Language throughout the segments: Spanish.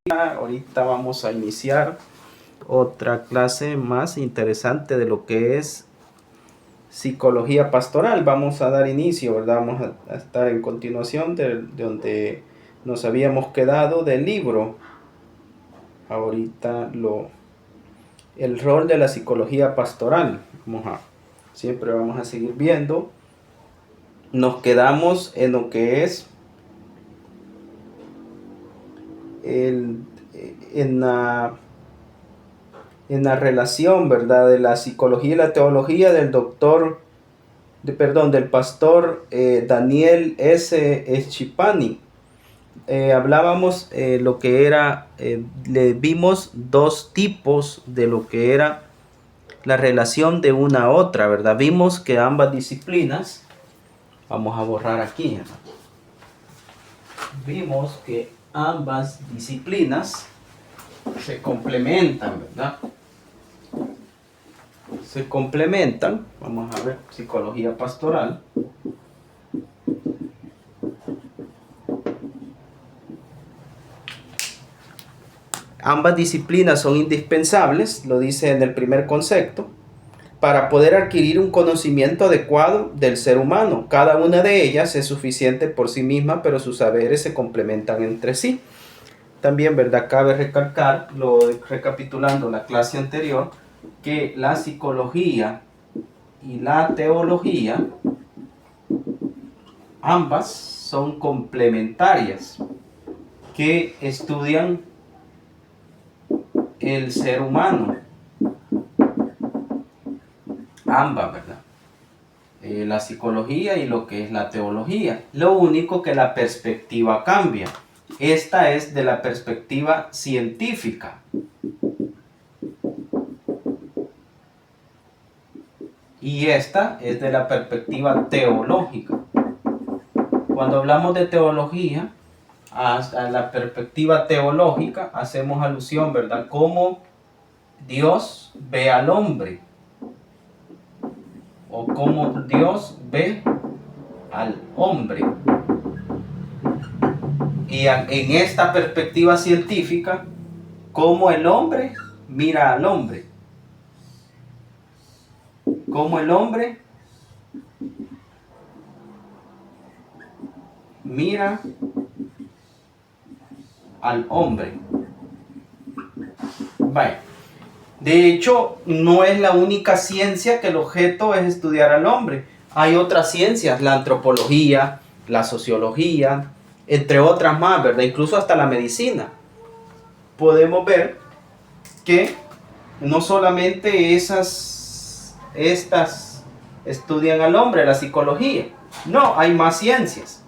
Ahorita vamos a iniciar otra clase más interesante de lo que es psicología pastoral. Vamos a dar inicio, ¿verdad? Vamos a estar en continuación de donde nos habíamos quedado del libro. Ahorita el rol de la psicología pastoral. Siempre vamos a seguir viendo. Nos quedamos en lo que es en la relación, ¿verdad?, de la psicología y la teología del del pastor Daniel S. Schipani. Hablábamos lo que era, le vimos dos tipos de lo que era la relación de una a otra, ¿verdad? Vimos que ambas disciplinas, vamos a borrar aquí, ¿verdad? Vimos que ambas disciplinas se complementan, ¿verdad? Se complementan. Vamos a ver, psicología pastoral. Ambas disciplinas son indispensables, lo dice en el primer concepto, para poder adquirir un conocimiento adecuado del ser humano. Cada una de ellas es suficiente por sí misma, pero sus saberes se complementan entre sí. También, ¿verdad?, cabe recalcar, recapitulando la clase anterior, que la psicología y la teología, ambas son complementarias, que estudian el ser humano. Ambas, ¿verdad? La psicología y lo que es la teología. Lo único que la perspectiva cambia. Esta es de la perspectiva científica. Y esta es de la perspectiva teológica. Cuando hablamos de teología, a la perspectiva teológica, hacemos alusión, ¿verdad?, cómo Dios ve al hombre, o cómo Dios ve al hombre. Y en esta perspectiva científica, cómo el hombre mira al hombre. Cómo el hombre mira al hombre. Vale. De hecho, no es la única ciencia que el objeto es estudiar al hombre. Hay otras ciencias, la antropología, la sociología, entre otras más, ¿verdad? Incluso hasta la medicina. Podemos ver que no solamente estas estudian al hombre, la psicología. No, hay más ciencias.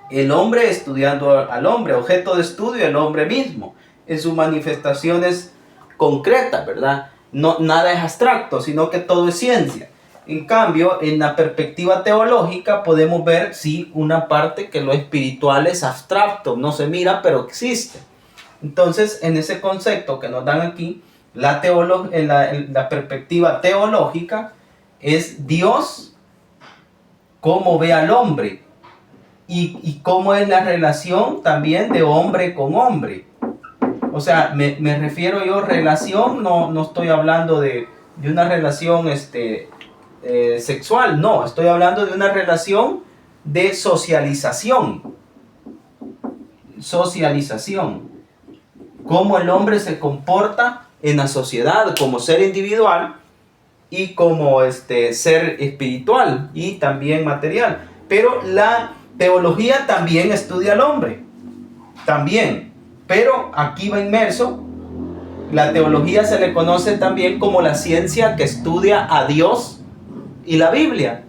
El hombre estudiando al hombre, objeto de estudio el hombre mismo, en sus manifestaciones concretas, ¿verdad? No, nada es abstracto, sino que todo es ciencia. En cambio, en la perspectiva teológica podemos ver, sí, una parte que lo espiritual es abstracto, no se mira, pero existe. Entonces, en ese concepto que nos dan aquí, la perspectiva teológica es Dios, cómo ve al hombre, y cómo es la relación también de hombre con hombre. O sea, me refiero yo relación, no estoy hablando de una relación sexual, no, estoy hablando de una relación de socialización. Socialización. Cómo el hombre se comporta en la sociedad como ser individual y como ser espiritual y también material. Pero la teología también estudia al hombre, también, pero aquí va inmerso. La teología se le conoce también como la ciencia que estudia a Dios y la Biblia,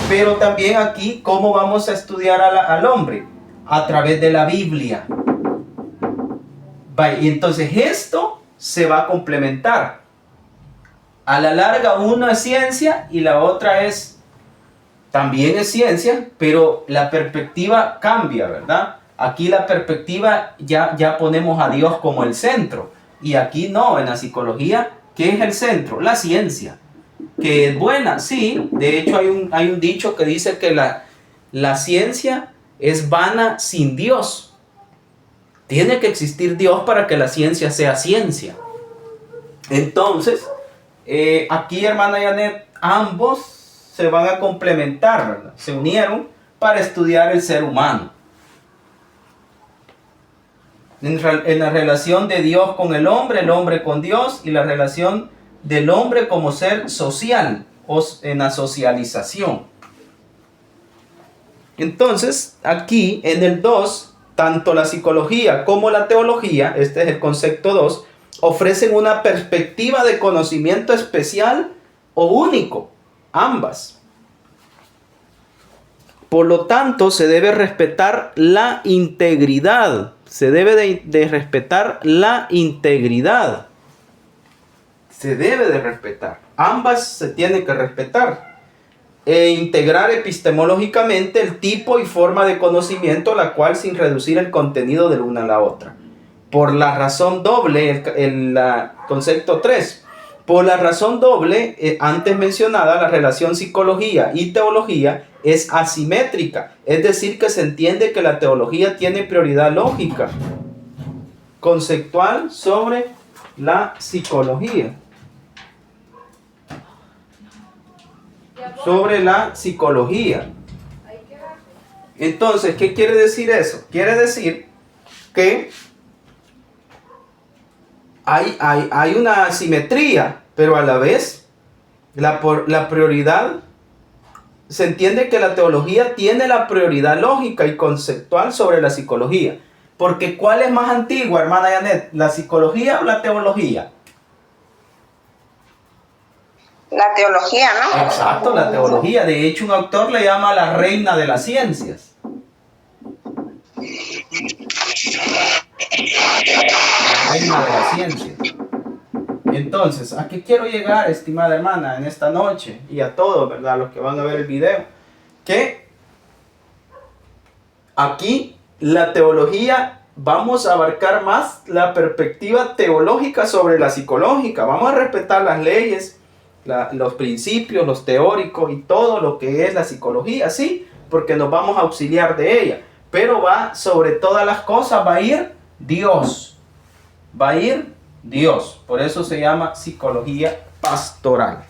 pero también aquí, ¿cómo vamos a estudiar al hombre? A través de la Biblia. Y entonces esto se va a complementar. A la larga, una es ciencia y la otra también es ciencia, pero la perspectiva cambia, ¿verdad? Aquí la perspectiva ya ponemos a Dios como el centro. Y aquí no, en la psicología, ¿qué es el centro? La ciencia. Que es buena, sí. De hecho, hay un dicho que dice que la ciencia es vana sin Dios. Tiene que existir Dios para que la ciencia sea ciencia. Entonces, aquí, hermana Janet, ambos se van a complementar, ¿verdad? Se unieron para estudiar el ser humano. En la relación de Dios con el hombre con Dios, y la relación del hombre como ser social, o en la socialización. Entonces, aquí en el 2, tanto la psicología como la teología, este es el concepto 2, ofrecen una perspectiva de conocimiento especial o único, ambas. Por lo tanto, se debe respetar la integridad. Se debe de respetar la integridad. Se debe de respetar. Ambas se tienen que respetar. E integrar epistemológicamente el tipo y forma de conocimiento, la cual sin reducir el contenido de la una a la otra. Por la razón doble, el concepto 3. Por la razón doble, antes mencionada, la relación psicología y teología es asimétrica. Es decir, que se entiende que la teología tiene prioridad lógica, conceptual sobre la psicología. Sobre la psicología. Entonces, ¿qué quiere decir eso? Quiere decir que hay una asimetría, pero a la vez la prioridad, se entiende que la teología tiene la prioridad lógica y conceptual sobre la psicología. Porque ¿cuál es más antigua, hermana Janet? ¿La psicología o la teología? La teología, ¿no? Exacto, la teología. De hecho, un autor le llama la reina de las ciencias. La reina de las ciencias. Entonces, ¿a qué quiero llegar, estimada hermana, en esta noche? Y a todos, ¿verdad? Los que van a ver el video. Que aquí la teología, vamos a abarcar más la perspectiva teológica sobre la psicológica. Vamos a respetar las leyes, los principios, los teóricos y todo lo que es la psicología, sí, porque nos vamos a auxiliar de ella. Pero va, sobre todas las cosas, va a ir Dios. Va a ir Dios. Por eso se llama psicología pastoral.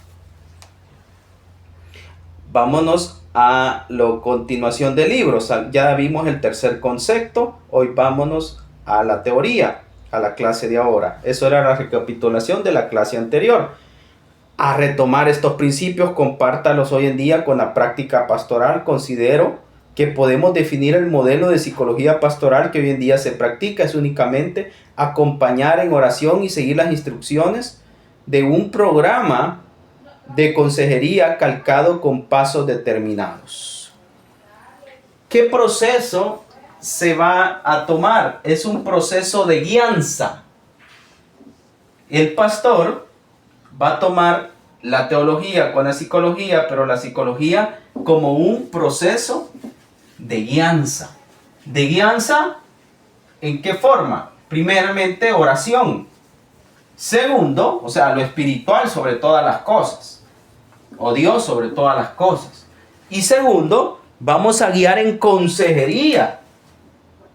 Vámonos a la continuación del libro. Ya vimos el tercer concepto. Hoy vámonos a la teoría, a la clase de ahora. Eso era la recapitulación de la clase anterior. A retomar estos principios, compártalos hoy en día con la práctica pastoral. Considero que podemos definir el modelo de psicología pastoral que hoy en día se practica. Es únicamente acompañar en oración y seguir las instrucciones de un programa de consejería calcado con pasos determinados. ¿Qué proceso se va a tomar? Es un proceso de guianza. El pastor va a tomar la teología con la psicología, pero la psicología como un proceso de guianza. ¿De guianza en qué forma? Primeramente, oración. Segundo, o sea, lo espiritual sobre todas las cosas. O Dios sobre todas las cosas. Y segundo, vamos a guiar en consejería.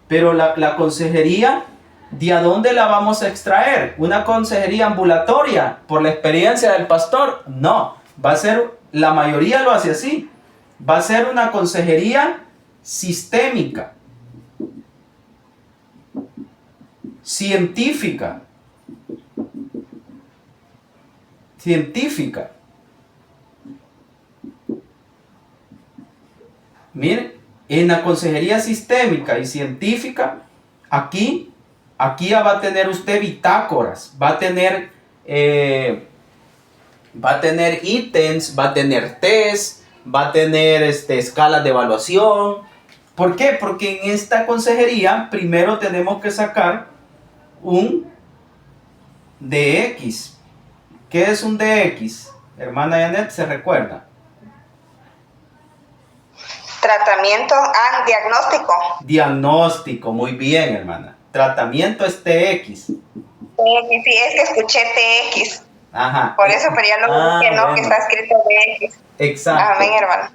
Pero la consejería, ¿de a dónde la vamos a extraer? ¿Una consejería ambulatoria por la experiencia del pastor? No, va a ser, la mayoría lo hace así. Va a ser una consejería sistémica, científica. Miren, en la consejería sistémica y científica, aquí va a tener usted bitácoras, va a tener ítems, va a tener test, va a tener escalas de evaluación. ¿Por qué? Porque en esta consejería primero tenemos que sacar un DX. ¿Qué es un DX? Hermana Janet, ¿se recuerda? Tratamiento, diagnóstico. Diagnóstico, muy bien, hermana. Tratamiento es TX. Sí, es que escuché TX. Ajá. Por eso, pero ya lo que no, bueno, que está escrito TX. Exacto. Amén, hermano.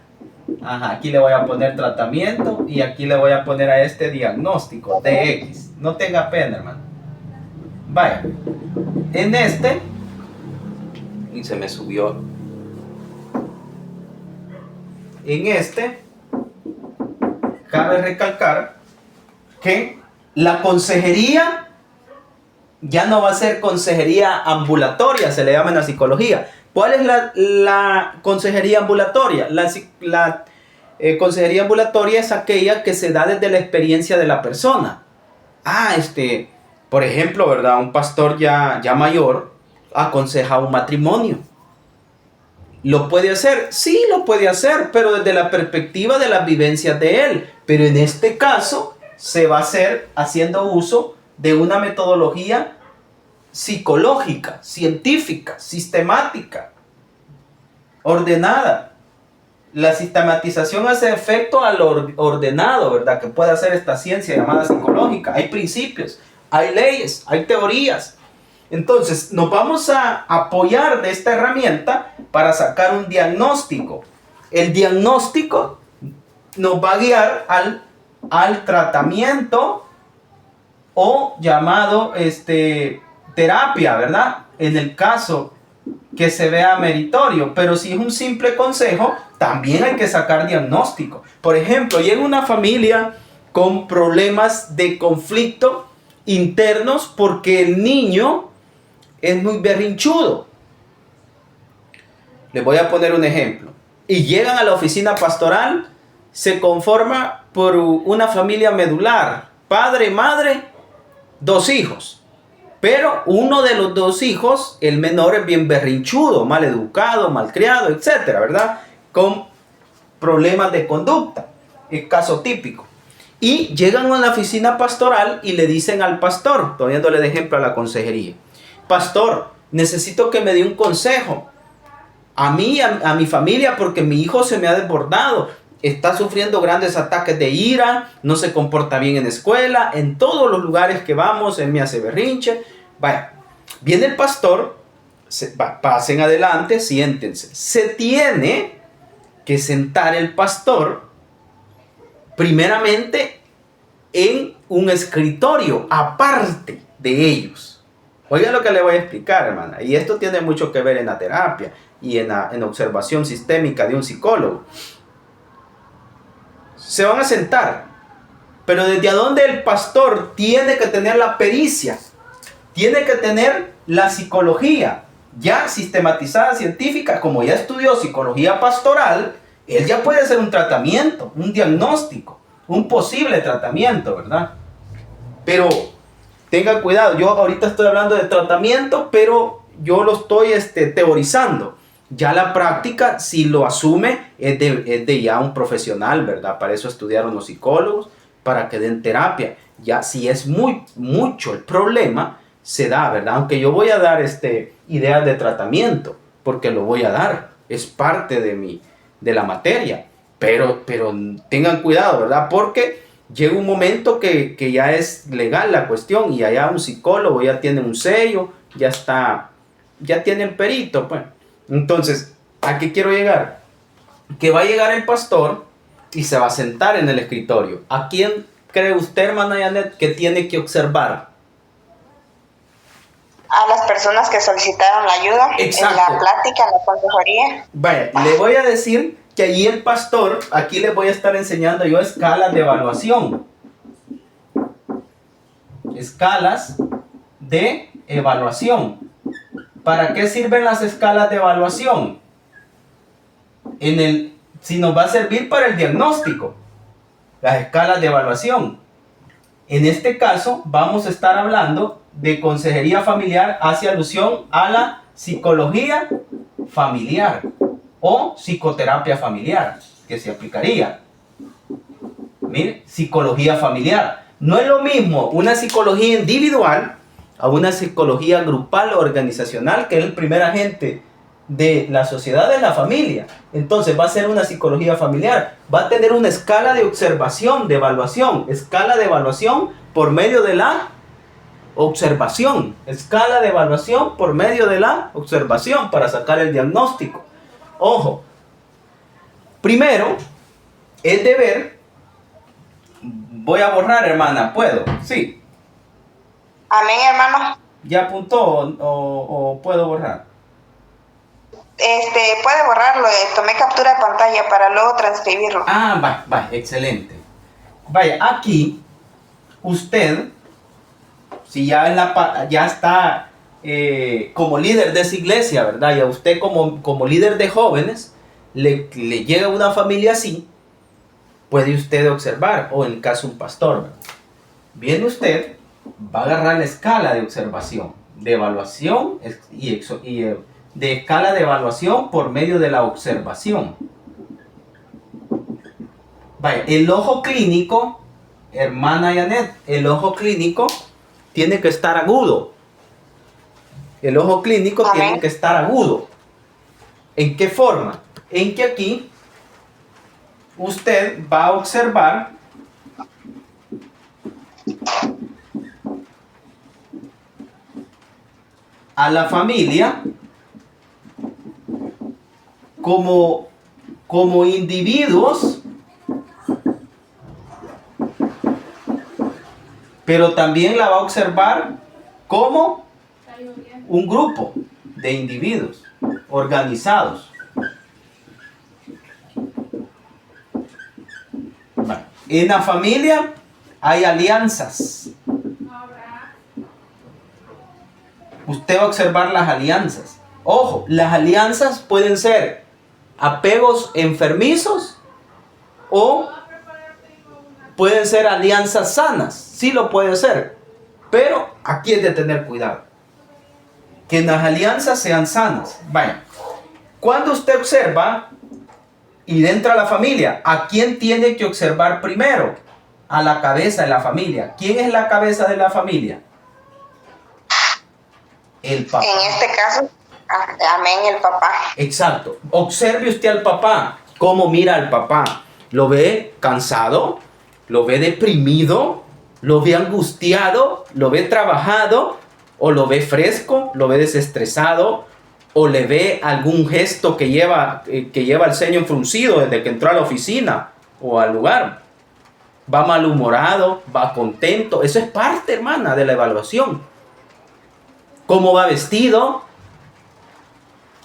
Ajá, aquí le voy a poner tratamiento y aquí le voy a poner a este diagnóstico, DX. No tenga pena, hermano. Vaya, en este, y se me subió. En este, cabe recalcar que la consejería ya no va a ser consejería ambulatoria, se le llama en la psicología. ¿Cuál es la consejería ambulatoria? La consejería ambulatoria es aquella que se da desde la experiencia de la persona. Por ejemplo, ¿verdad? Un pastor ya mayor aconseja un matrimonio. ¿Lo puede hacer? Sí, lo puede hacer, pero desde la perspectiva de las vivencias de él. Pero en este caso se va a hacer haciendo uso de una metodología psicológica, científica, sistemática, ordenada. La sistematización hace efecto a lo ordenado, ¿verdad? Que puede hacer esta ciencia llamada psicológica. Hay principios, hay leyes, hay teorías. Entonces, nos vamos a apoyar de esta herramienta para sacar un diagnóstico. El diagnóstico nos va a guiar al tratamiento o llamado terapia, ¿verdad? En el caso que se vea meritorio, pero si es un simple consejo, también hay que sacar diagnóstico. Por ejemplo, llega una familia con problemas de conflicto internos porque el niño es muy berrinchudo. Les voy a poner un ejemplo. Y llegan a la oficina pastoral, se conforma por una familia medular, padre, madre, 2 hijos. Pero uno de los 2 hijos, el menor, es bien berrinchudo, mal educado, malcriado, etcétera, ¿verdad? Con problemas de conducta. Es caso típico. Y llegan a la oficina pastoral y le dicen al pastor, poniéndole de ejemplo a la consejería: pastor, necesito que me dé un consejo a mí, a mi familia, porque mi hijo se me ha desbordado. Está sufriendo grandes ataques de ira, no se comporta bien en la escuela, en todos los lugares que vamos, él me hace berrinche. Vaya, viene el pastor, pasen adelante, siéntense. Se tiene que sentar el pastor primeramente en un escritorio aparte de ellos. Oigan lo que le voy a explicar, hermana, y esto tiene mucho que ver en la terapia y en la observación sistémica de un psicólogo. Se van a sentar, pero desde donde el pastor tiene que tener la pericia, tiene que tener la psicología ya sistematizada, científica. Como ya estudió psicología pastoral, él ya puede hacer un tratamiento, un diagnóstico, un posible tratamiento, ¿verdad? Pero tenga cuidado, yo ahorita estoy hablando de tratamiento, pero yo lo estoy teorizando. Ya la práctica, si lo asume, es de ya un profesional, ¿verdad? Para eso estudiaron los psicólogos, para que den terapia. Ya si es mucho el problema, se da, ¿verdad? Aunque yo voy a dar ideas de tratamiento, porque lo voy a dar, es parte de la materia. Pero tengan cuidado, ¿verdad? Porque llega un momento que ya es legal la cuestión y allá un psicólogo ya tiene un sello, ya tiene el perito, pues. Entonces, ¿a qué quiero llegar? Que va a llegar el pastor y se va a sentar en el escritorio. ¿A quién cree usted, hermana Janet, que tiene que observar? A las personas que solicitaron la ayuda. Exacto. En la plática, en la consejería. Vaya, le voy a decir que allí el pastor, aquí les voy a estar enseñando yo escalas de evaluación. Escalas de evaluación. ¿Para qué sirven las escalas de evaluación? Si nos va a servir para el diagnóstico, las escalas de evaluación. En este caso, vamos a estar hablando de consejería familiar, hace alusión a la psicología familiar o psicoterapia familiar, que se aplicaría. Mire, psicología familiar. No es lo mismo una psicología individual a una psicología grupal o organizacional, que es el primer agente de la sociedad, de la familia. Entonces va a ser una psicología familiar, va a tener una escala de observación, de evaluación, escala de evaluación por medio de la observación, escala de evaluación por medio de la observación para sacar el diagnóstico. Ojo, primero es deber. Voy a borrar, hermana, ¿puedo? Sí. Amén, hermano. ¿Ya apuntó o puedo borrar? Puede borrarlo. Tomé captura de pantalla para luego transcribirlo. Va, excelente. Vaya, aquí usted, si ya está como líder de esa iglesia, ¿verdad? Y a usted como líder de jóvenes, le llega una familia así, puede usted observar, o en el caso un pastor, ¿verdad? Viene usted, va a agarrar la escala de observación, de evaluación de escala de evaluación por medio de la observación. Vaya, el ojo clínico, hermana Janet, el ojo clínico tiene que estar agudo. El ojo clínico Amén. tiene que estar agudo. ¿En qué forma? En que aquí usted va a observar a la familia como individuos, pero también la va a observar como un grupo de individuos organizados. En la familia hay alianzas. Usted va a observar las alianzas. Ojo, las alianzas pueden ser apegos enfermizos o pueden ser alianzas sanas. Sí lo puede ser. Pero aquí es de tener cuidado. Que las alianzas sean sanas. Vaya. Cuando usted observa y entra a la familia, ¿a quién tiene que observar primero? A la cabeza de la familia. ¿Quién es la cabeza de la familia? El papá. En este caso, amén, el papá. Exacto. Observe usted al papá. ¿Cómo mira al papá? ¿Lo ve cansado? ¿Lo ve deprimido? ¿Lo ve angustiado? ¿Lo ve trabajado? ¿O lo ve fresco? ¿Lo ve desestresado? ¿O le ve algún gesto que lleva el ceño fruncido desde que entró a la oficina o al lugar? ¿Va malhumorado? ¿Va contento? Eso es parte, hermana, de la evaluación. ¿Cómo va vestido?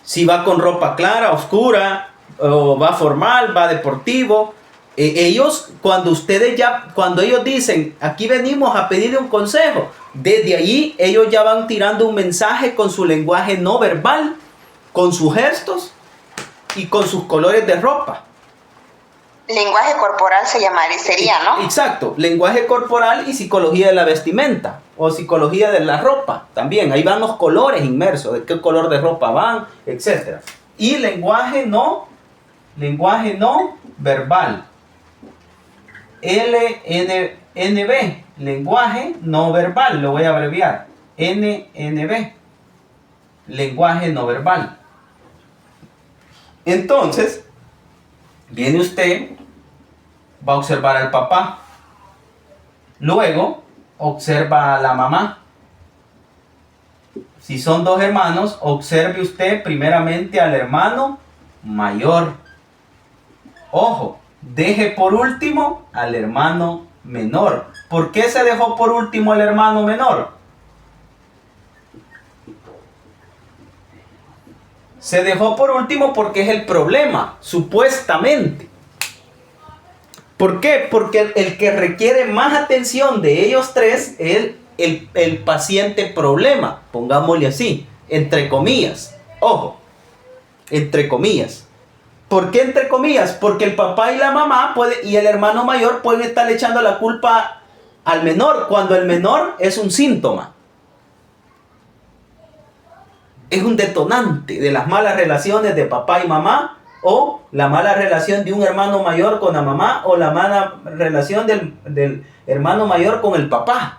Si va con ropa clara, oscura, o va formal, va deportivo. Ellos, cuando ellos dicen, aquí venimos a pedirle un consejo, desde allí ellos ya van tirando un mensaje con su lenguaje no verbal, con sus gestos y con sus colores de ropa. Lenguaje corporal sería, ¿no? Exacto, lenguaje corporal y psicología de la vestimenta o psicología de la ropa también. Ahí van los colores inmersos, de qué color de ropa van, etc. Y lenguaje no verbal. LNB, lenguaje no verbal, lo voy a abreviar. NNB, lenguaje no verbal. Entonces, viene usted, va a observar al papá. Luego, observa a la mamá. Si son dos hermanos, observe usted primeramente al hermano mayor. Ojo, deje por último al hermano menor. ¿Por qué se dejó por último al hermano menor? Se dejó por último porque es el problema, supuestamente. ¿Por qué? Porque el que requiere más atención de ellos tres es el paciente problema, pongámosle así, entre comillas. Ojo, entre comillas. ¿Por qué entre comillas? Porque el papá y la mamá y el hermano mayor pueden estar echando la culpa al menor, cuando el menor es un síntoma. Es un detonante de las malas relaciones de papá y mamá, o la mala relación de un hermano mayor con la mamá, o la mala relación del hermano mayor con el papá.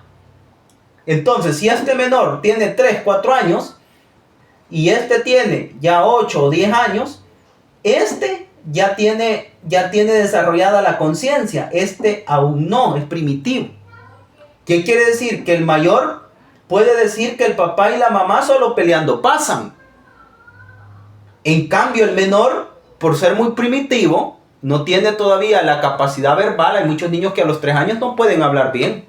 Entonces, si este menor tiene 3, 4 años, y este tiene ya 8 o 10 años, este ya tiene desarrollada la conciencia, este aún no, es primitivo. ¿Qué quiere decir? Que el mayor puede decir que el papá y la mamá solo peleando pasan. En cambio, el menor, por ser muy primitivo, no tiene todavía la capacidad verbal. Hay muchos niños que a los 3 años no pueden hablar bien.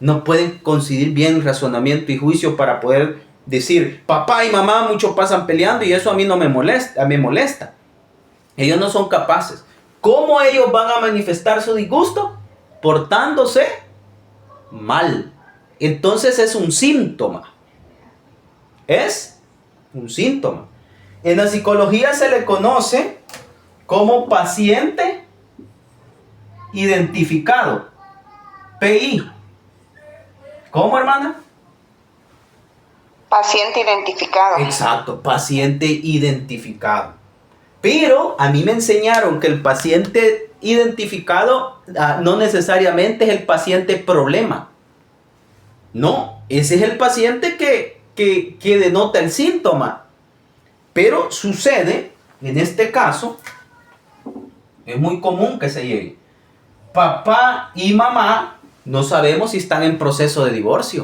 No pueden coincidir bien razonamiento y juicio para poder decir, papá y mamá muchos pasan peleando y eso a mí no me molesta, me molesta. Ellos no son capaces. ¿Cómo ellos van a manifestar su disgusto? Portándose mal. Entonces es un síntoma. Es un síntoma. En la psicología se le conoce como paciente identificado. PI. ¿Cómo, hermana? Paciente identificado. Exacto, paciente identificado. Pero a mí me enseñaron que el paciente identificado no necesariamente es el paciente problema. No, ese es el paciente que denota el síntoma. Pero sucede, en este caso, es muy común que se llegue. Papá y mamá no sabemos si están en proceso de divorcio.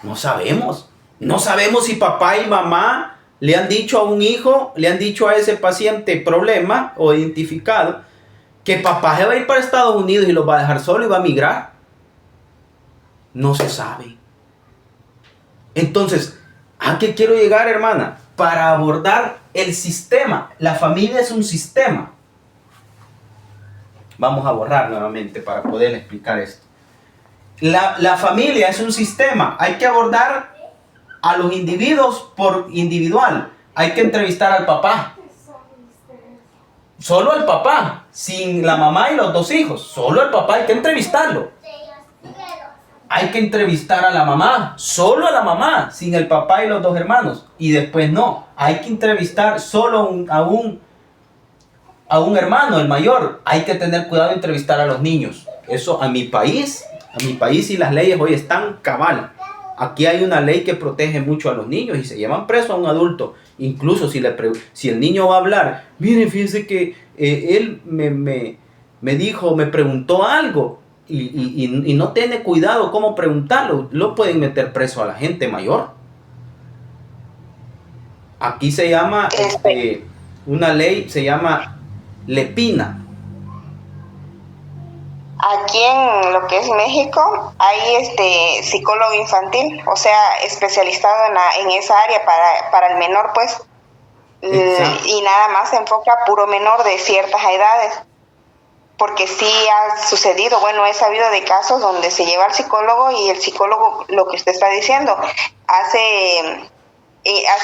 No sabemos. No sabemos si papá y mamá le han dicho a un hijo, le han dicho a ese paciente problema o identificado, que papá se va a ir para Estados Unidos y lo va a dejar solo y va a migrar. No se sabe. Entonces, ¿a qué quiero llegar, hermana? Para abordar el sistema. La familia es un sistema. Vamos a borrar nuevamente para poder explicar esto. La familia es un sistema. Hay que abordar a los individuos por individual. Hay que entrevistar al papá. Solo al papá, sin la mamá y los 2 hijos. Solo al papá hay que entrevistarlo. Hay que entrevistar a la mamá, solo a la mamá, sin el papá y los 2 hermanos. Y después no, hay que entrevistar solo a un hermano, el mayor. Hay que tener cuidado de entrevistar a los niños. Eso a mi país y las leyes hoy están cabal. Aquí hay una ley que protege mucho a los niños y se llevan preso a un adulto. Incluso si el niño va a hablar, miren, fíjense que él me dijo, me preguntó algo. Y no tiene cuidado cómo preguntarlo, lo pueden meter preso a la gente mayor. Aquí se llama, una ley se llama Lepina. Aquí en lo que es México hay psicólogo infantil, o sea, especializado en esa área para el menor, pues. Exacto. Y nada más se enfoca a puro menor de ciertas edades. Porque sí ha sucedido, bueno, he sabido de casos donde se lleva al psicólogo y el psicólogo, lo que usted está diciendo, hace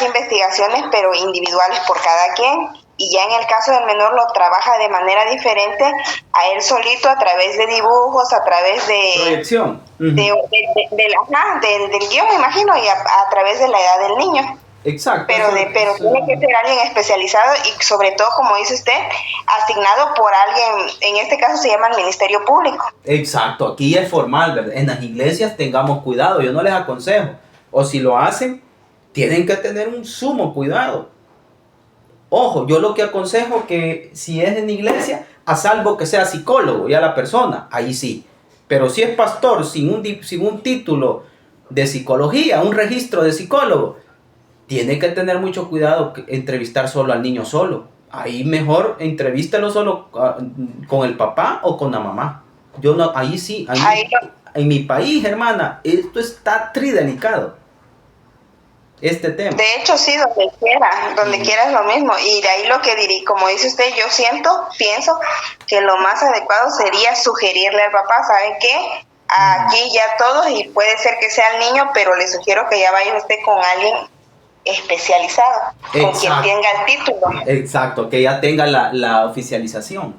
investigaciones pero individuales por cada quien, y ya en el caso del menor lo trabaja de manera diferente a él solito, a través de dibujos, a través de proyección, del guión, me imagino, y a través de la edad del niño. Exacto. Pero tiene que ser alguien especializado y sobre todo, como dice usted, asignado por alguien, en este caso se llama el Ministerio Público. Exacto, aquí es formal, ¿verdad? En las iglesias tengamos cuidado, yo no les aconsejo. O si lo hacen, tienen que tener un sumo cuidado. Ojo, yo lo que aconsejo que si es en iglesia, a salvo que sea psicólogo ya la persona, ahí sí. Pero si es pastor sin un título de psicología, un registro de psicólogo, tiene que tener mucho cuidado entrevistar solo al niño solo. Ahí mejor entrevístelo solo con el papá o con la mamá. Yo no, ahí sí, en mi país, hermana, esto está tridelicado. Este tema. De hecho, sí, donde quiera es lo mismo. Y de ahí lo que diría, como dice usted, pienso que lo más adecuado sería sugerirle al papá, ¿sabe qué? Aquí ya todos, y puede ser que sea el niño, pero le sugiero que ya vaya usted con alguien especializado, con quien tenga el título. Exacto, que ya tenga la oficialización.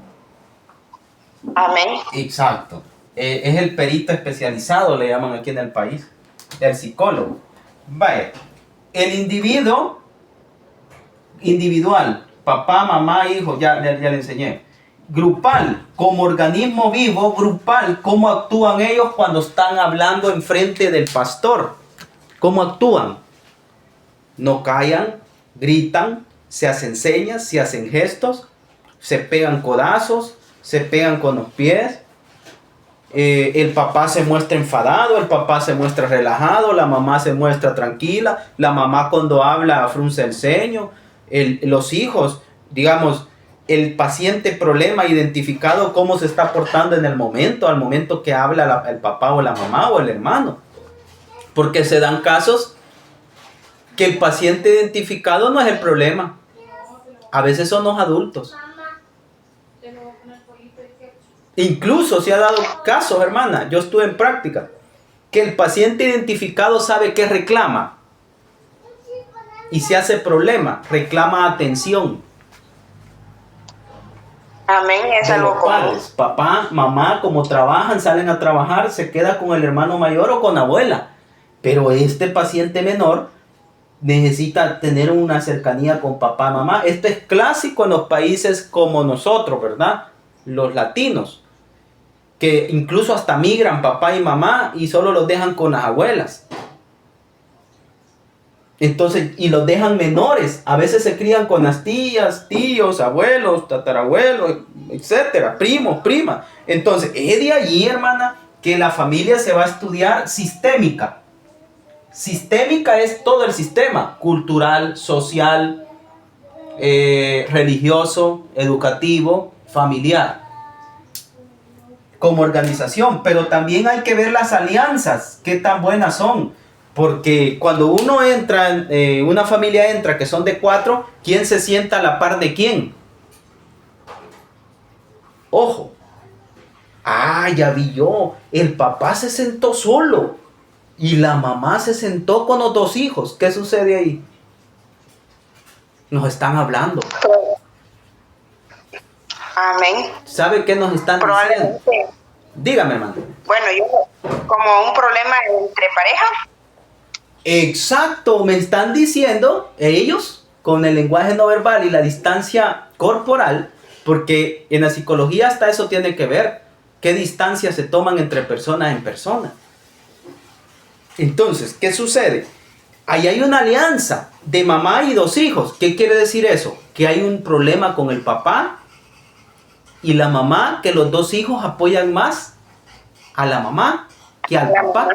Amén. Exacto. Es el perito especializado, le llaman aquí en el país, el psicólogo. Vaya, el individual, papá, mamá, hijo, ya le enseñé. Grupal, como organismo vivo, grupal, cómo actúan ellos cuando están hablando enfrente del pastor. ¿Cómo actúan? No callan, gritan, se hacen señas, se hacen gestos, se pegan codazos, se pegan con los pies. El papá se muestra enfadado, el papá se muestra relajado, la mamá se muestra tranquila, la mamá cuando habla frunce el ceño. Los hijos, digamos, el paciente problema identificado cómo se está portando en el momento, al momento que habla el papá o la mamá o el hermano. Porque se dan casos que el paciente identificado no es el problema. A veces son los adultos. Incluso se ha dado casos, hermana, yo estuve en práctica, que el paciente identificado sabe que reclama y se hace problema, reclama atención. Amén, es algo común. Papá, mamá, como trabajan, salen a trabajar, se queda con el hermano mayor o con abuela. Pero este paciente menor necesita tener una cercanía con papá, mamá. Esto es clásico en los países como nosotros, ¿verdad? Los latinos, que incluso hasta migran papá y mamá y solo los dejan con las abuelas. Entonces, y los dejan menores. A veces se crían con las tías, tíos, abuelos, tatarabuelos, etcétera, primos, primas. Entonces, es de allí, hermana, que la familia se va a estudiar sistémica. Sistémica es todo el sistema, cultural, social, religioso, educativo, familiar, como organización. Pero también hay que ver las alianzas, qué tan buenas son. Porque cuando uno entra, una familia entra que son de 4, ¿quién se sienta a la par de quién? Ojo. Ah, ya vi yo. El papá se sentó solo y la mamá se sentó con los 2 hijos. ¿Qué sucede ahí? Nos están hablando. Amén. ¿Sabe qué nos están diciendo? Dígame, hermano. Bueno, yo como un problema entre pareja. Exacto, me están diciendo ellos con el lenguaje no verbal y la distancia corporal, porque en la psicología hasta eso tiene que ver, qué distancias se toman entre persona en persona. Entonces, ¿qué sucede? Ahí hay una alianza de mamá y 2 hijos. ¿Qué quiere decir eso? Que hay un problema con el papá y la mamá, que los 2 hijos apoyan más a la mamá que al papá.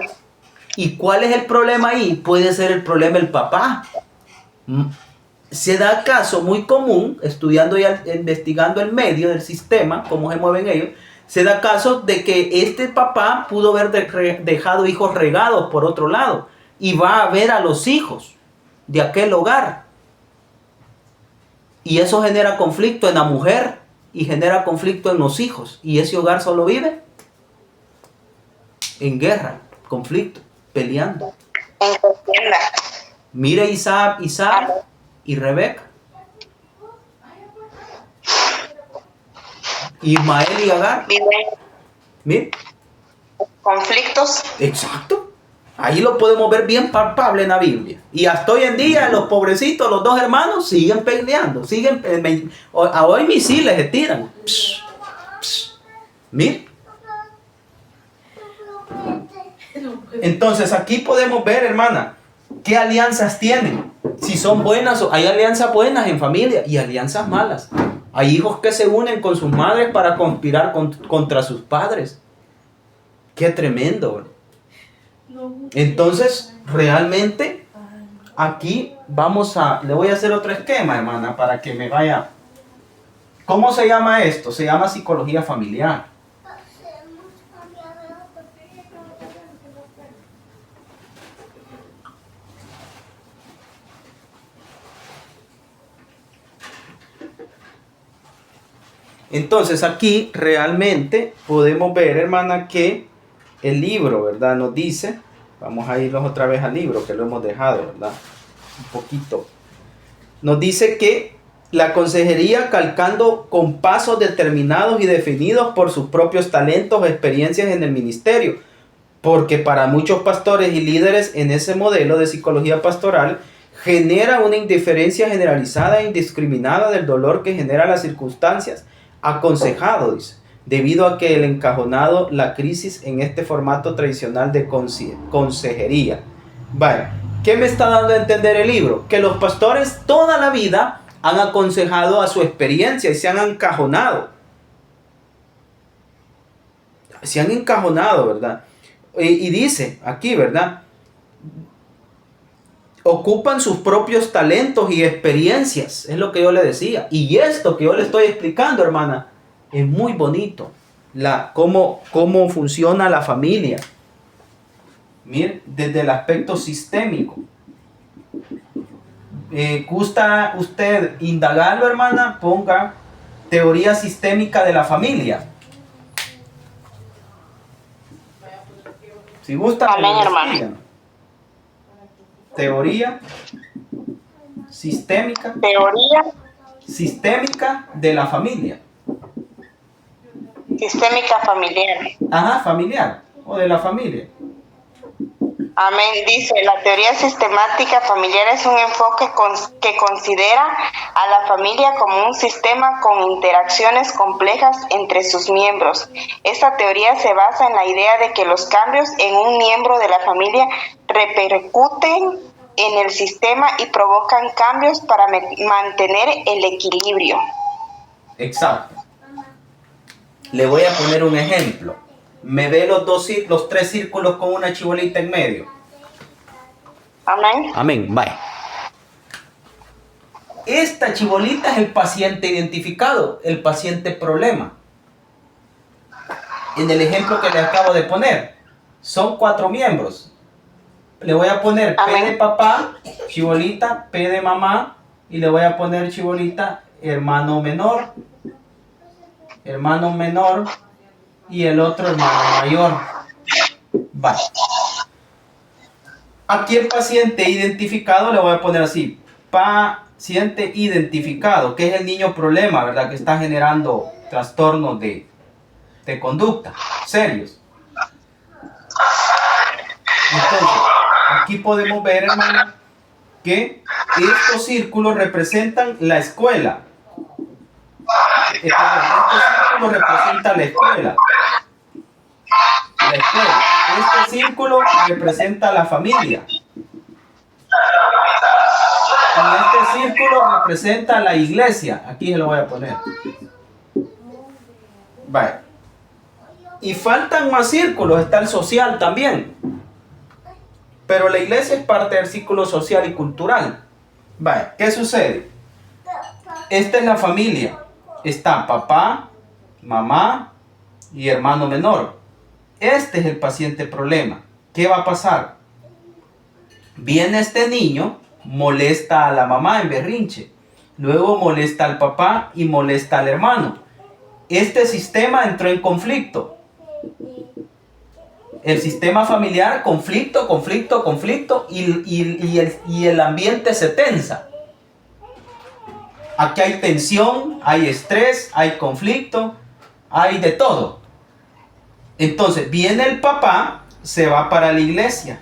¿Y cuál es el problema ahí? Puede ser el problema el papá. Se da caso muy común, estudiando y investigando el medio del sistema, cómo se mueven ellos, se da caso de que este papá pudo haber dejado hijos regados por otro lado y va a ver a los hijos de aquel hogar. Y eso genera conflicto en la mujer y genera conflicto en los hijos. Y ese hogar solo vive en guerra, conflicto, peleando. Mire Isaac y Rebeca. Ismael y Agar. Mire. Conflictos. Exacto. Ahí lo podemos ver bien palpable en la Biblia. Y hasta hoy en día los pobrecitos, los 2 hermanos, siguen peleando. A hoy misiles se tiran. Mire. Entonces aquí podemos ver, hermana, qué alianzas tienen. Si son buenas, hay alianzas buenas en familia y alianzas malas. Hay hijos que se unen con sus madres para conspirar contra sus padres. Qué tremendo. Entonces, realmente, aquí le voy a hacer otro esquema, hermana, para que me vaya. ¿Cómo se llama esto? Se llama psicología familiar. Entonces aquí realmente podemos ver, hermana, que el libro, ¿verdad? Nos dice, vamos a irnos otra vez al libro que lo hemos dejado, ¿verdad? Un poquito. Nos dice que la consejería, calcando con pasos determinados y definidos por sus propios talentos o experiencias en el ministerio, porque para muchos pastores y líderes en ese modelo de psicología pastoral genera una indiferencia generalizada e indiscriminada del dolor que genera las circunstancias. Aconsejado, dice, debido a que el encajonado la crisis en este formato tradicional de consejería. Vaya, ¿qué me está dando a entender el libro? Que los pastores toda la vida han aconsejado a su experiencia y se han encajonado. Se han encajonado, ¿verdad? Y dice aquí, ¿verdad? ocupan sus propios talentos y experiencias, es lo que yo le decía. Y esto que yo le estoy explicando, hermana, es muy bonito. Cómo funciona la familia. Mire, desde el aspecto sistémico. ¿Gusta usted indagarlo, hermana? Ponga teoría sistémica de la familia. Si gusta, amén, hermano. Teoría sistémica. Teoría Sistémica de la familia. sistémica familiar. Ajá, familiar. O de la familia. Amén. Dice, la teoría sistemática familiar es un enfoque que considera a la familia como un sistema con interacciones complejas entre sus miembros. Esta teoría se basa en la idea de que los cambios en un miembro de la familia repercuten en el sistema y provocan cambios para mantener el equilibrio. Exacto. Le voy a poner un ejemplo. Me ve los 3 círculos con una chibolita en medio. Amén. Amén. Bye. Esta chibolita es el paciente identificado, el paciente problema. En el ejemplo que le acabo de poner, son 4 miembros. Le voy a poner P de papá, chibolita, P de mamá, y le voy a poner chibolita, hermano menor, y el otro hermano mayor. Vale. Aquí el paciente identificado le voy a poner así, paciente identificado, que es el niño problema, ¿verdad? Que está generando trastornos de conducta serios. Entonces, aquí podemos ver, hermano, que estos círculos representan la escuela. Estos círculos representan la escuela. Este círculo representa la familia. Y este círculo representa la iglesia. Aquí se lo voy a poner. Vale. Y faltan más círculos. Está el social también. Pero la iglesia es parte del círculo social y cultural. Vale. ¿Qué sucede? Esta es la familia. Está papá, mamá y hermano menor. Este es el paciente problema. ¿Qué va a pasar? Viene este niño, molesta a la mamá en berrinche. Luego molesta al papá y molesta al hermano. Este sistema entró en conflicto. El sistema familiar, conflicto, y el ambiente se tensa. Aquí hay tensión, hay estrés, hay conflicto, hay de todo. Entonces viene el papá, se va para la iglesia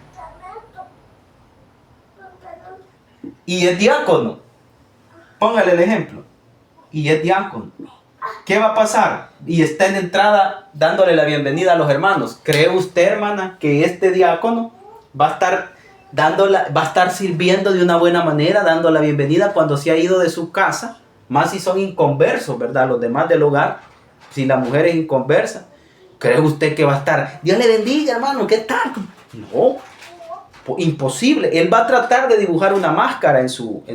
y es diácono. Póngale el ejemplo. Y es diácono. ¿Qué va a pasar? Y está en entrada dándole la bienvenida a los hermanos. ¿Cree usted, hermana, que este diácono va a estar sirviendo de una buena manera, dando la bienvenida cuando se ha ido de su casa? Más si son inconversos, ¿verdad? Los demás del hogar, si la mujer es inconversa. ¿Cree usted que va a estar, Dios le bendiga, hermano, qué tal? No, imposible. Él va a tratar de dibujar una máscara en su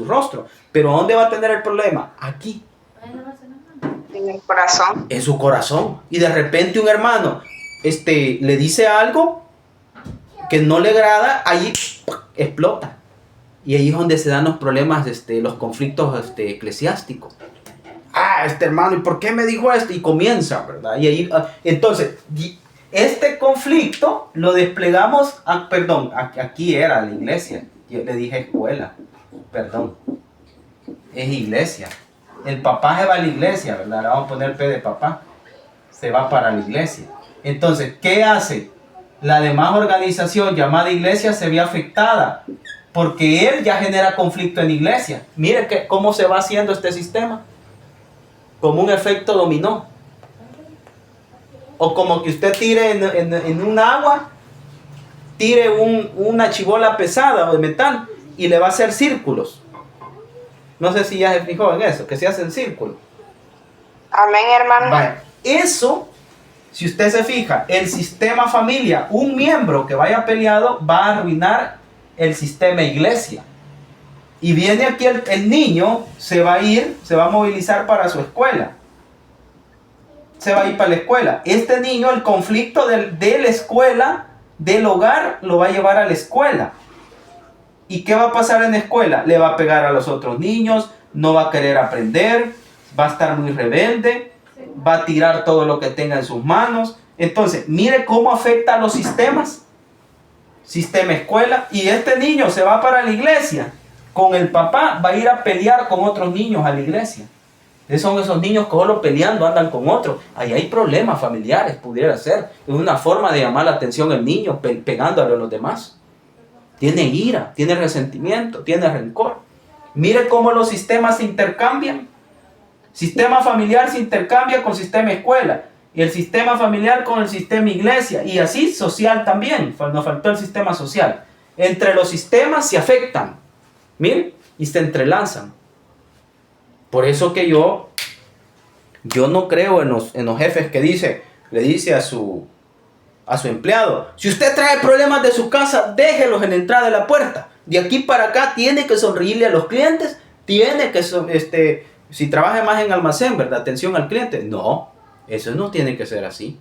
rostro. Pero ¿dónde va a tener el problema? Aquí. En el corazón. En su corazón. Y de repente un hermano le dice algo que no le agrada, ahí explota. Y ahí es donde se dan los problemas, los conflictos eclesiásticos. Este hermano, ¿y por qué me dijo esto? Y comienza, ¿verdad? Y ahí, entonces, este conflicto lo desplegamos, aquí era la iglesia. Yo le dije escuela, perdón. Es iglesia. El papá se va a la iglesia, ¿verdad? Le vamos a poner P de papá. Se va para la iglesia. Entonces, ¿qué hace? La demás organización llamada iglesia se ve afectada porque él ya genera conflicto en la iglesia. Mire cómo se va haciendo este sistema. Como un efecto dominó. O como que usted tire en un agua, tire una chibola pesada o de metal y le va a hacer círculos. No sé si ya se fijó en eso, que se hacen círculos. Amén, hermano. Vale. Eso, si usted se fija, el sistema familia, un miembro que vaya peleado va a arruinar el sistema iglesia. Y viene aquí el niño, se va a movilizar para su escuela. Se va a ir para la escuela. Este niño, el conflicto de la escuela, del hogar, lo va a llevar a la escuela. ¿Y qué va a pasar en la escuela? Le va a pegar a los otros niños, no va a querer aprender, va a estar muy rebelde, va a tirar todo lo que tenga en sus manos. Entonces, mire cómo afecta a los sistemas. Sistema escuela. Y este niño se va para la iglesia. Con el papá va a ir a pelear con otros niños a la iglesia. Son esos niños que solo peleando andan con otros. Ahí hay problemas familiares, pudiera ser. Es una forma de llamar la atención al niño, pegándole a los demás. Tiene ira, tiene resentimiento, tiene rencor. Mire cómo los sistemas se intercambian. Sistema familiar se intercambia con sistema escuela. Y el sistema familiar con el sistema iglesia. Y así social también. Nos faltó el sistema social. Entre los sistemas se afectan. Miren, y se entrelazan. Por eso que yo no creo en los jefes que le dice a su empleado: si usted trae problemas de su casa, déjelos en la entrada de la puerta. De aquí para acá tiene que sonreírle a los clientes, tiene que, si trabaja más en almacén, ¿verdad? Atención al cliente. No, eso no tiene que ser así.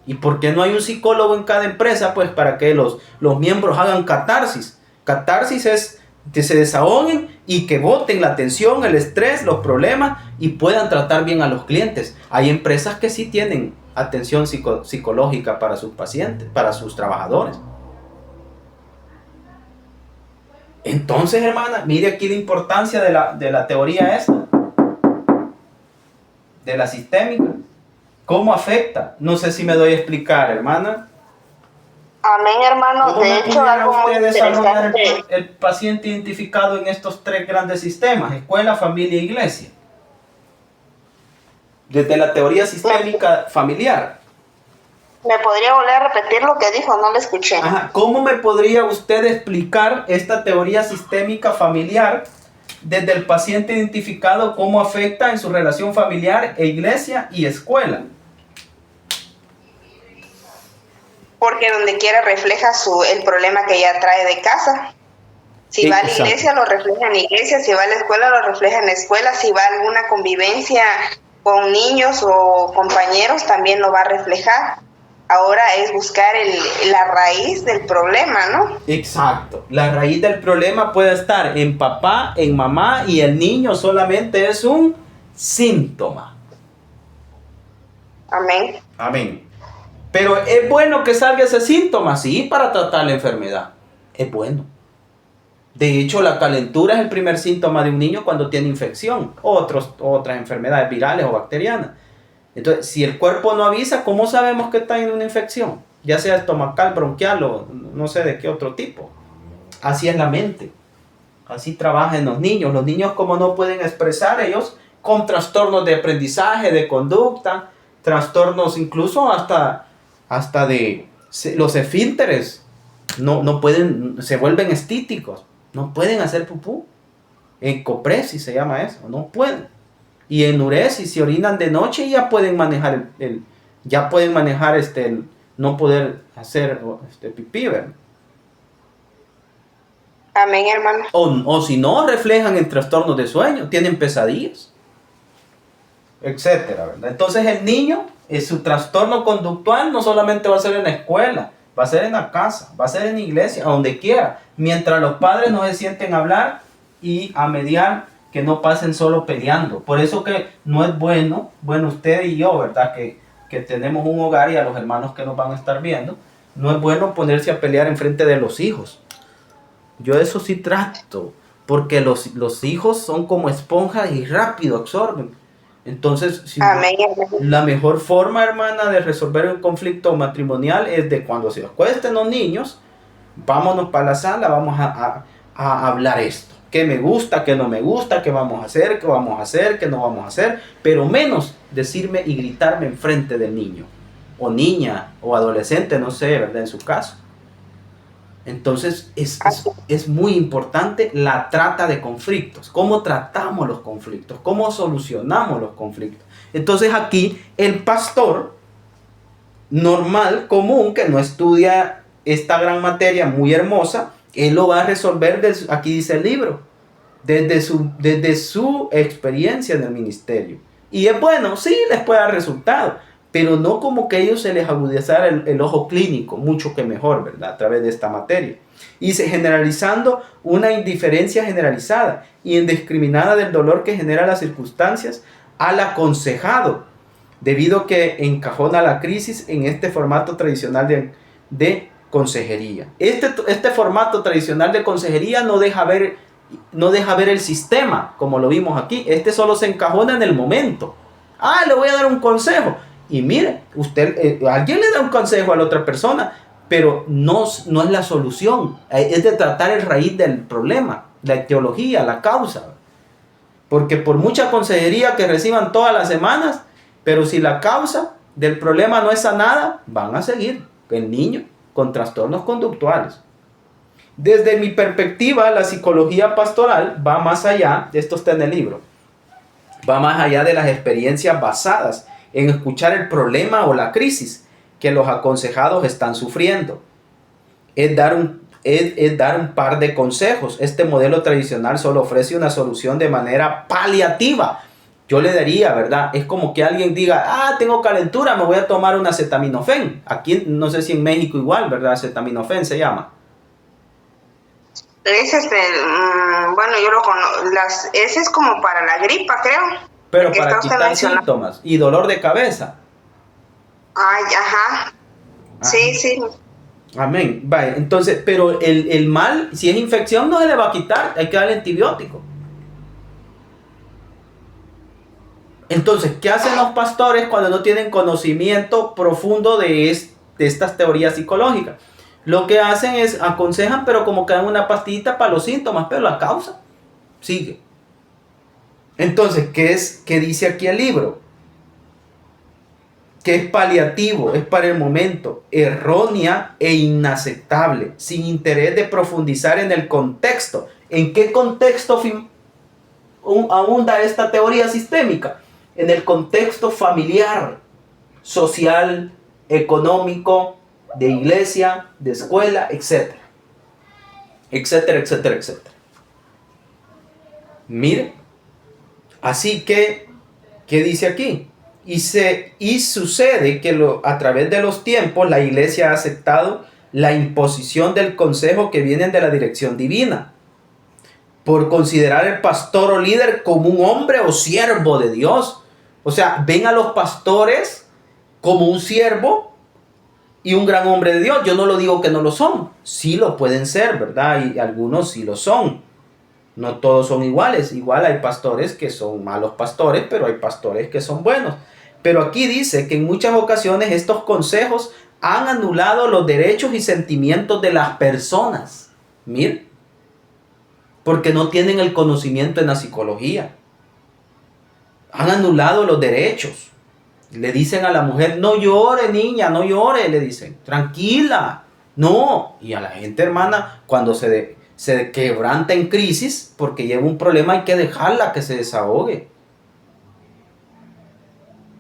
¿Y por qué no hay un psicólogo en cada empresa? Pues para que los miembros hagan catarsis. Catarsis es que se desahoguen y que boten la tensión, el estrés, los problemas y puedan tratar bien a los clientes. Hay empresas que sí tienen atención psicológica para sus pacientes, para sus trabajadores. Entonces, hermana, mire aquí la importancia de la teoría esta, de la sistémica. ¿Cómo afecta? No sé si me doy a explicar, hermana. Amén, hermano. De hecho, algo muy interesante. El paciente identificado en estos tres grandes sistemas: escuela, familia e iglesia. Desde la teoría sistémica familiar. ¿Me podría volver a repetir lo que dijo? No lo escuché. Ajá. ¿Cómo me podría usted explicar esta teoría sistémica familiar desde el paciente identificado, cómo afecta en su relación familiar e iglesia y escuela? Porque donde quiera refleja el problema que ella trae de casa. Si va a la iglesia, lo refleja en la iglesia. Si va a la escuela, lo refleja en la escuela. Si va a alguna convivencia con niños o compañeros, también lo va a reflejar. Ahora es buscar la raíz del problema, ¿no? Exacto. La raíz del problema puede estar en papá, en mamá, y el niño solamente es un síntoma. Amén. Amén. Pero es bueno que salga ese síntoma, sí, para tratar la enfermedad. Es bueno. De hecho, la calentura es el primer síntoma de un niño cuando tiene infección, otras enfermedades virales o bacterianas. Entonces, si el cuerpo no avisa, ¿cómo sabemos que está en una infección? Ya sea estomacal, bronquial o no sé de qué otro tipo. Así es la mente. Así trabaja en los niños. Los niños, como no pueden expresar, ellos con trastornos de aprendizaje, de conducta, trastornos incluso hasta de los esfínteres, no pueden, se vuelven estíticos, no pueden hacer pupú. Encopresis se llama eso, no pueden. Y enuresis, si orinan de noche, ya pueden manejar el no poder hacer pipí, ¿verdad? Amén, hermano. O si no, reflejan en trastornos de sueño, tienen pesadillas, etcétera, ¿verdad? Entonces el niño, su trastorno conductual no solamente va a ser en la escuela, va a ser en la casa, va a ser en la iglesia, a donde quiera, mientras los padres no se sienten a hablar y a mediar, que no pasen solo peleando. Por eso que no es bueno usted y yo, ¿verdad? Que tenemos un hogar, y a los hermanos que nos van a estar viendo, no es bueno ponerse a pelear enfrente de los hijos. Yo eso sí trato, porque los hijos son como esponjas y rápido absorben. Entonces, la mejor forma, hermana, de resolver un conflicto matrimonial es de cuando se acuesten los niños, vámonos para la sala, vamos a hablar esto. ¿Qué me gusta, qué no me gusta, qué vamos a hacer, qué vamos a hacer, qué no vamos a hacer? Pero menos decirme y gritarme enfrente del niño, o niña, o adolescente, no sé, ¿verdad? En su caso. Entonces, es muy importante la trata de conflictos. ¿Cómo tratamos los conflictos? ¿Cómo solucionamos los conflictos? Entonces aquí el pastor normal, común, que no estudia esta gran materia muy hermosa, Él lo va a resolver, aquí dice el libro, desde su experiencia en el ministerio. Y es bueno, sí, les puede dar resultado, pero no como que a ellos se les agudizara el ojo clínico, mucho que mejor, ¿verdad? A través de esta materia. Y generalizando una indiferencia generalizada y indiscriminada del dolor que genera las circunstancias al aconsejado, debido a que encajona la crisis en este formato tradicional de consejería. Este formato tradicional de consejería no deja ver el sistema, como lo vimos aquí. Este solo se encajona en el momento. Le voy a dar un consejo. Y mire, alguien le da un consejo a la otra persona, pero no es la solución. Es de tratar el raíz del problema, la etiología, la causa. Porque por mucha consejería que reciban todas las semanas, pero si la causa del problema no es sanada, van a seguir el niño con trastornos conductuales. Desde mi perspectiva, la psicología pastoral va más allá, esto está en el libro, va más allá de las experiencias basadas en escuchar el problema o la crisis que los aconsejados están sufriendo. Es dar un par de consejos. Este modelo tradicional solo ofrece una solución de manera paliativa. Yo le daría, ¿verdad? Es como que alguien diga, tengo calentura, me voy a tomar un acetaminofén. Aquí, no sé si en México igual, ¿verdad? Acetaminofén se llama. Es bueno, yo lo conozco, ese es como para la gripa, creo. Pero para quitar síntomas y dolor de cabeza. Ajá. Sí, sí. Amén. Vale, entonces, pero el mal, si es infección, no se le va a quitar, hay que darle antibiótico. Entonces, ¿qué hacen los pastores cuando no tienen conocimiento profundo de estas teorías psicológicas? Lo que hacen es aconsejan, pero como que dan una pastillita para los síntomas, pero la causa sigue. Entonces, ¿qué dice aquí el libro? Que es paliativo, es para el momento, errónea e inaceptable, sin interés de profundizar en el contexto. ¿En qué contexto abunda esta teoría sistémica? En el contexto familiar, social, económico, de iglesia, de escuela, etcétera. Etcétera, etcétera, etcétera. Mire, así que, ¿qué dice aquí? Y sucede que a través de los tiempos la iglesia ha aceptado la imposición del consejo que viene de la dirección divina, por considerar el pastor o líder como un hombre o siervo de Dios. O sea, ven a los pastores como un siervo y un gran hombre de Dios. Yo no lo digo que no lo son, sí lo pueden ser, ¿verdad? Y algunos sí lo son. No todos son iguales. Igual hay pastores que son malos pastores, pero hay pastores que son buenos. Pero aquí dice que en muchas ocasiones estos consejos han anulado los derechos y sentimientos de las personas. Mire, porque no tienen el conocimiento en la psicología. Han anulado los derechos. Le dicen a la mujer, no llore, niña, no llore, le dicen, tranquila. No, y a la gente, hermana, cuando se quebranta en crisis porque lleva un problema, hay que dejarla que se desahogue.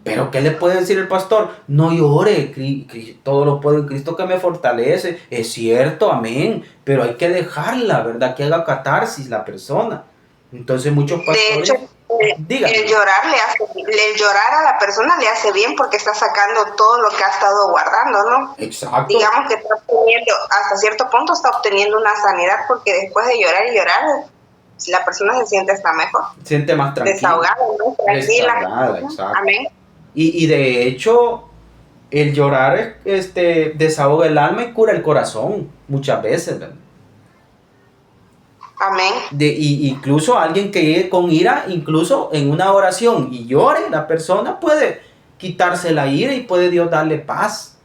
Pero ¿qué le puede decir el pastor? No llore, todo lo puedo en Cristo que me fortalece. Es cierto, amén, pero hay que dejarla, ¿verdad? Que haga catarsis la persona. Entonces muchos pastores... De hecho, el llorar a la persona le hace bien porque está sacando todo lo que ha estado guardando, ¿no? Exacto. Digamos que está obteniendo, hasta cierto punto está obteniendo una sanidad, porque después de llorar y llorar, la persona se siente hasta mejor. Se siente más tranquila. Desahogada, ¿no? Tranquila. Desahogada, exacto. Amén. Y de hecho, el llorar desahoga el alma y cura el corazón muchas veces, ¿verdad? Amén. Incluso alguien que llegue con ira, incluso en una oración y llore, la persona puede quitarse la ira y puede Dios darle paz.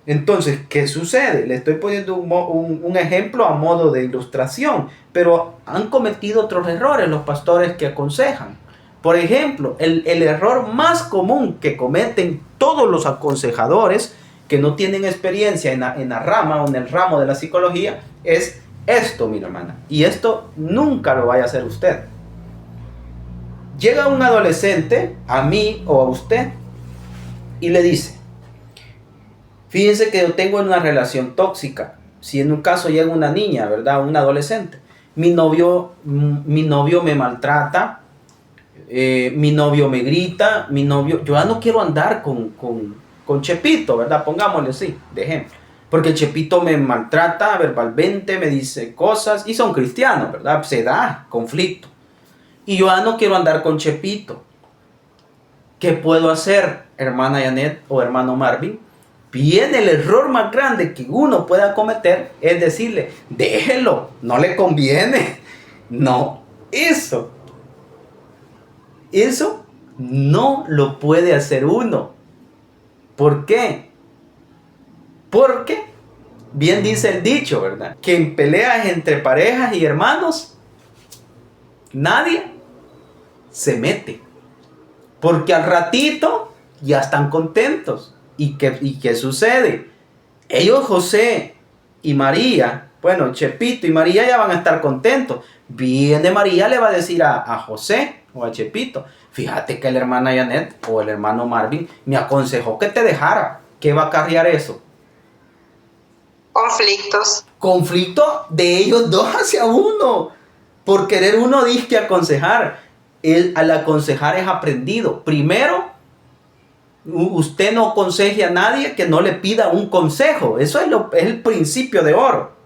Entonces, ¿qué sucede? Le estoy poniendo un ejemplo a modo de ilustración, pero han cometido otros errores los pastores que aconsejan. Por ejemplo, el error más común que cometen todos los aconsejadores que no tienen experiencia en la rama o en el ramo de la psicología es esto, mi hermana. Y esto nunca lo vaya a hacer usted. Llega un adolescente a mí o a usted y le dice, fíjense que yo tengo una relación tóxica si en un caso llega una niña, ¿verdad? Un adolescente, mi novio me maltrata, mi novio me grita, yo ya no quiero andar con Chepito, ¿verdad? Pongámosle así, de ejemplo. Porque Chepito me maltrata verbalmente, me dice cosas, y son cristianos, ¿verdad? Se da conflicto. Y yo ya no quiero andar con Chepito. ¿Qué puedo hacer, hermana Janet o hermano Marvin? Viene el error más grande que uno pueda cometer, es decirle, déjelo, no le conviene. No, eso no lo puede hacer uno. ¿Por qué? Porque, bien dice el dicho, ¿verdad? Que en peleas entre parejas y hermanos, nadie se mete. Porque al ratito ya están contentos. ¿Y qué sucede? Ellos, José y María, bueno, Chepito y María ya van a estar contentos. Viene María, le va a decir a José o a Chepito, fíjate que la hermana Janet o el hermano Marvin me aconsejó que te dejara. ¿Qué va a acarrear eso? Conflictos. Conflicto de ellos dos hacia uno. Por querer uno disque aconsejar. Él al aconsejar es aprendido. Primero, usted no aconseje a nadie que no le pida un consejo. Eso es el principio de oro.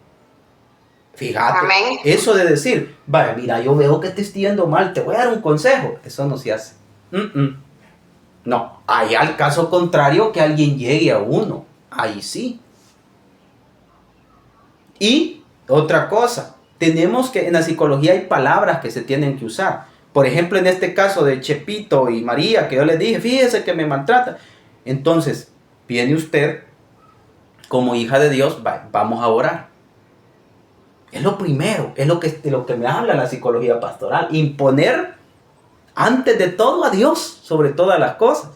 Fíjate, amén. Eso de decir, vaya, mira, yo veo que te estoy yendo mal, te voy a dar un consejo. Eso no se hace. No, hay al caso contrario que alguien llegue a uno. Ahí sí. Y otra cosa, tenemos que, en la psicología hay palabras que se tienen que usar. Por ejemplo, en este caso de Chepito y María, que yo les dije, fíjese que me maltrata. Entonces, viene usted, como hija de Dios, vamos a orar. Es lo primero, es lo que me habla la psicología pastoral. Imponer antes de todo a Dios sobre todas las cosas.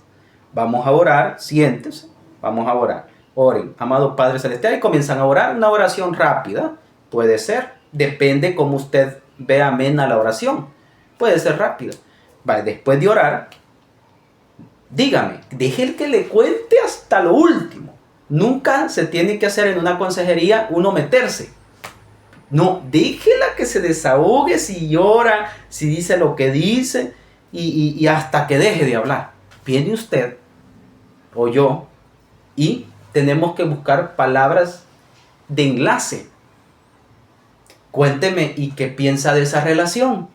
Vamos a orar, siéntense, vamos a orar. Oren, amado Padre Celestial, y comienzan a orar. Una oración rápida, puede ser. Depende cómo usted ve amena la oración. Puede ser rápida. Vale, después de orar, dígame, deje el que le cuente hasta lo último. Nunca se tiene que hacer en una consejería uno meterse. No, déjela que se desahogue si llora, si dice lo que dice y hasta que deje de hablar. Viene usted o yo y tenemos que buscar palabras de enlace. Cuénteme, ¿y qué piensa de esa relación?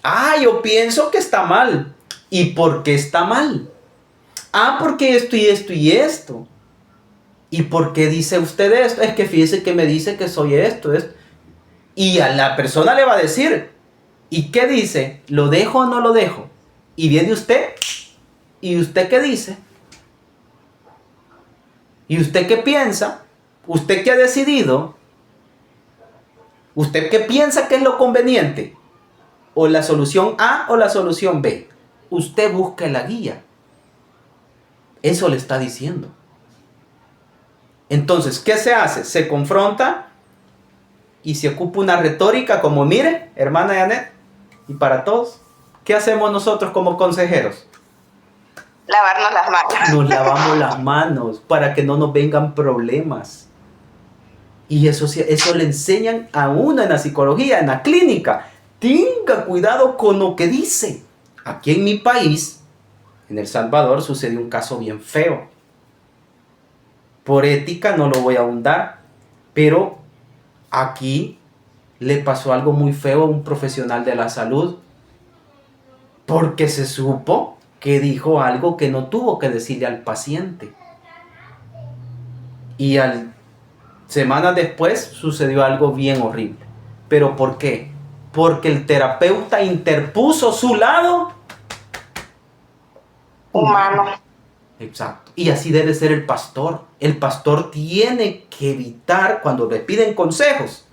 Ah, yo pienso que está mal. ¿Y por qué está mal? Ah, porque esto y esto y esto. ¿Y por qué dice usted esto? Es que fíjese que me dice que soy esto. Y a la persona le va a decir, ¿y qué dice? ¿Lo dejo o no lo dejo? Y viene usted, ¿y usted qué dice? ¿Y usted qué piensa? ¿Usted qué ha decidido? ¿Usted qué piensa que es lo conveniente? ¿O la solución A o la solución B? Usted busca la guía. Eso le está diciendo. Entonces, ¿qué se hace? Se confronta y se ocupa una retórica como, mire, hermana Janet, y para todos, ¿qué hacemos nosotros como consejeros? Lavarnos las manos. Nos lavamos las manos para que no nos vengan problemas. Y eso le enseñan a uno en la psicología, en la clínica. Tenga cuidado con lo que dice. Aquí en mi país, en El Salvador, sucedió un caso bien feo. Por ética no lo voy a ahondar, pero aquí le pasó algo muy feo a un profesional de la salud porque se supo que dijo algo que no tuvo que decirle al paciente. Y semanas después sucedió algo bien horrible. ¿Pero por qué? Porque el terapeuta interpuso su lado humano. Exacto. Y así debe ser el pastor. El pastor tiene que evitar, cuando le piden consejos,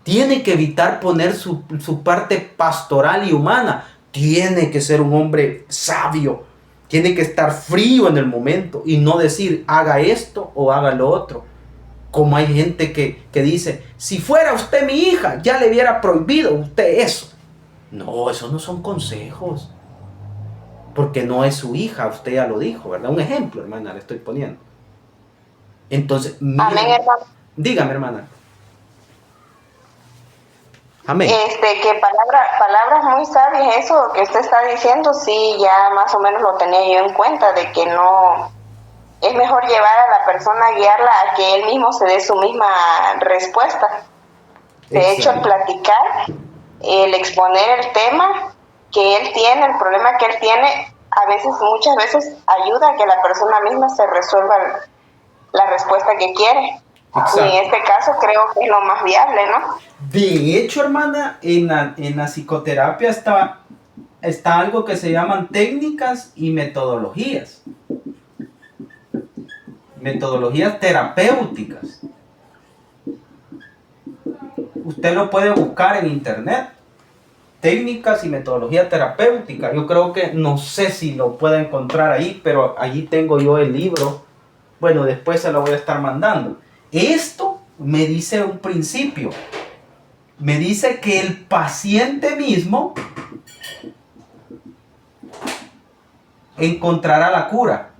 tiene que evitar poner su parte pastoral y humana. Tiene que ser un hombre sabio. Tiene que estar frío en el momento y no decir, haga esto o haga lo otro. Como hay gente que dice, si fuera usted mi hija, ya le hubiera prohibido usted eso. No, esos no son consejos. Porque no es su hija, usted ya lo dijo, ¿verdad? Un ejemplo, hermana, le estoy poniendo. Entonces, Amén, hermano. dígame, hermana. Amén. Que palabras muy sabias, eso que usted está diciendo, sí, ya más o menos lo tenía yo en cuenta, de que no, es mejor llevar a la persona, guiarla a que él mismo se dé su misma respuesta. De hecho, el platicar, el exponer el tema que él tiene, el problema que él tiene, muchas veces ayuda a que la persona misma se resuelva la respuesta que quiere. Exacto. Y en este caso creo que es lo más viable, ¿no? De hecho, hermana, en la psicoterapia está algo que se llaman técnicas y metodologías. Metodologías terapéuticas. Usted lo puede buscar en internet. Técnicas y metodología terapéutica. Yo creo que, no sé si lo pueda encontrar ahí, pero allí tengo yo el libro. Bueno, después se lo voy a estar mandando. Esto me dice un principio. Me dice que el paciente mismo encontrará la cura.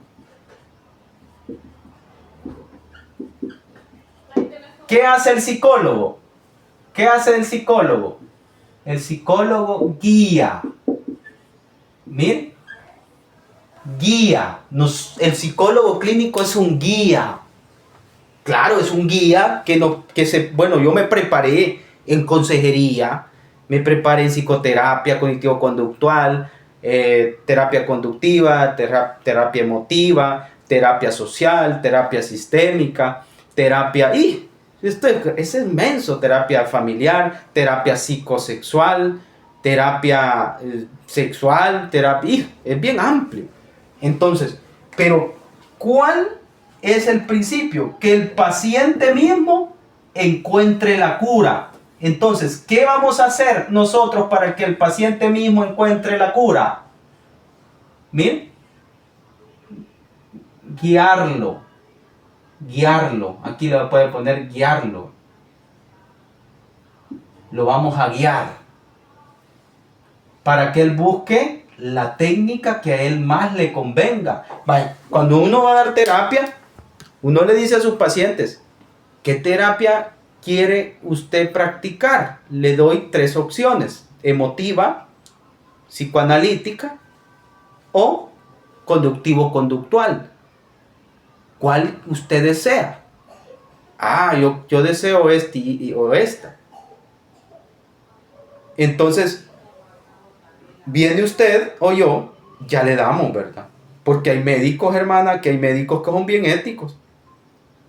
¿Qué hace el psicólogo? ¿Qué hace el psicólogo? El psicólogo guía. Miren, guía. El psicólogo clínico es un guía. Claro, es un guía bueno, yo me preparé en consejería, me preparé en psicoterapia cognitivo-conductual, terapia conductiva, terapia emotiva, terapia social, terapia sistémica, terapia... Esto es inmenso, terapia familiar, terapia psicosexual, terapia sexual, es bien amplio. Entonces, pero ¿cuál es el principio? Que el paciente mismo encuentre la cura. Entonces, ¿qué vamos a hacer nosotros para que el paciente mismo encuentre la cura? Miren, guiarlo. Aquí le puede poner guiarlo. Lo vamos a guiar para que él busque la técnica que a él más le convenga. Cuando uno va a dar terapia, uno le dice a sus pacientes, ¿qué terapia quiere usted practicar? Le doy 3 opciones: emotiva, psicoanalítica o conductivo-conductual. ¿Cuál usted desea? Yo deseo este o esta. Entonces, viene usted o yo, ya le damos, ¿verdad? Porque hay médicos, hermana, que son bien éticos.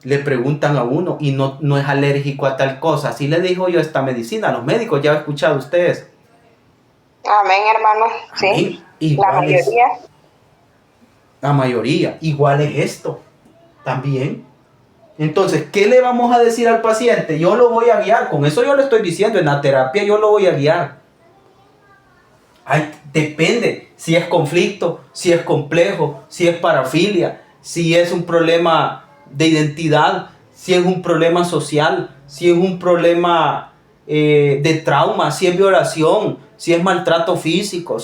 Le preguntan a uno y no es alérgico a tal cosa. Así le dijo yo esta medicina a los médicos, ya han escuchado ustedes. Amén, hermano. Sí. La mayoría. Igual es esto. También. Entonces, ¿qué le vamos a decir al paciente? Yo lo voy a guiar. Con eso yo le estoy diciendo, en la terapia yo lo voy a guiar. Depende si es conflicto, si es complejo, si es parafilia, si es un problema de identidad, si es un problema social, si es un problema de trauma, si es violación, si es maltrato físico,